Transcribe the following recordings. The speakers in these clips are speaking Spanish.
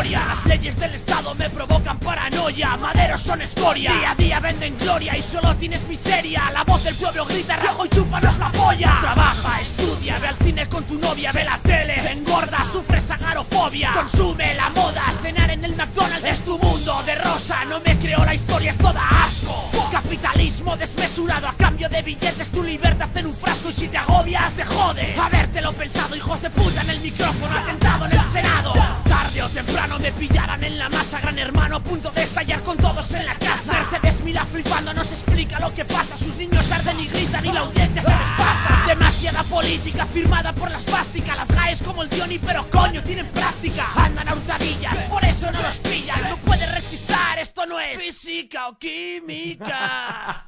historia. Las leyes del estado me provocan paranoia. Maderos son escoria, día a día venden gloria y solo tienes miseria. La voz del pueblo grita: Rajoy, chúpanos la polla. Trabaja, estudia, ve al cine con tu novia, ve la tele, se engorda, sufre sagarofobia. Consume la moda, cenar en el McDonald's es tu mundo de rosa. No me creo, la historia es toda asco. Capitalismo desmesurado a cambio de billetes, tu libertad en un frasco, y si te agobias te jode. Habértelo pensado, hijos de puta en el micrófono, atentado en el Senado. Tarde o temprano me pillarán en la masa, gran hermano a punto de estallar con todos en la casa. Mercedes mira flipando, nos explica lo que pasa. Sus niños arden y gritan y la audiencia se les pasa. Demasiada política firmada por la espástica. Las GAEs como el Diony, pero coño, tienen práctica. Andan a hurtadillas, por eso no los pillan. No puedes rechistar, esto no es física o química.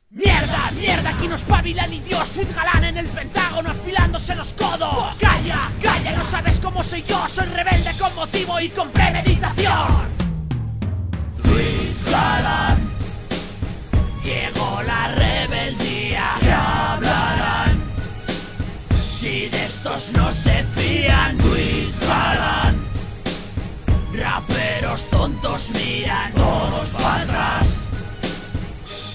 Mierda, mierda, aquí no espabilan ni Dios. Tweet galán en el Pentágono afilándose los codos. Calla, calla, no sabes cómo soy yo. Soy rebelde con motivo y con premeditación. Tweet galán, llegó la rebeldía. ¿Qué hablarán si de estos no se fían? Tweet galán, raperos tontos miran todos para atrás.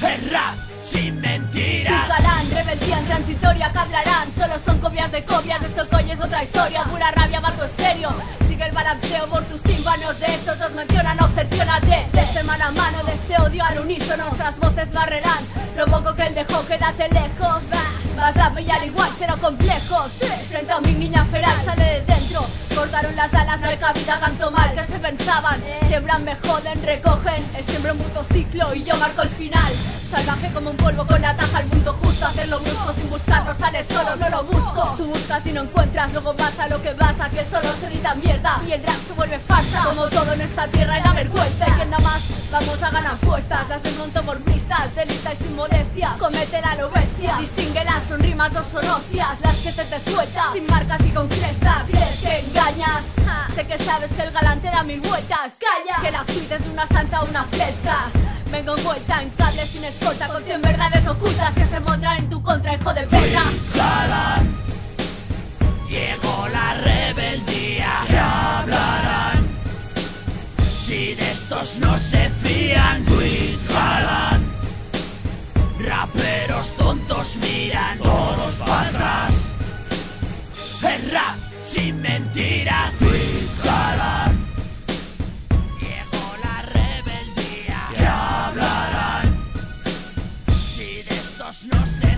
El rap sin mentiras. Picarán, rebeldía transitoria, que hablarán. Solo son copias de copias, esto coño es otra historia. Pura rabia, barco estéreo. Sigue el balanceo por tus tímpanos. De estos os mencionan, obsesiónate. De este mano a mano, de este odio al unísono. Nuestras voces barrerán lo poco que él dejó, quédate lejos. Vas a pillar igual, cero complejos. Frente a mi niña feral, sale de dentro. Cortaron las alas, no hay cabida, tanto mal que se pensaban. Siembran, me joden, recogen. Es siempre un puto ciclo y yo marco el final. Salvaje como un polvo con la taja al punto justo. Hacerlo brusco sin buscarlo, sale solo, no lo busco. Tú buscas y no encuentras, luego pasa lo que pasa, que solo se edita mierda y el rap se vuelve farsa. Como todo en esta tierra y da vergüenza. Y quien da más, vamos a ganar puestas. Las desmonto por vistas, de lista y sin modestia. Cométela a lo bestia, distínguelas, son rimas o son hostias. Las que te suelta, sin marcas y con cresta. ¿Crees que engañas? Sé que sabes que el galán te da mil vueltas. Calla, que la suite es una santa o una fresca. Vengo envuelta en cables sin escolta, con 100 verdades ocultas que se pondrán en tu contra, hijo de perra. Galán, llegó la rebeldía. ¿Qué hablarán si de estos no se fían? Tweet galán, raperos tontos miran todos para atrás. El rap sin mentiras. Tweet galán, llegó la rebeldía. ¿Qué hablarán si de estos no se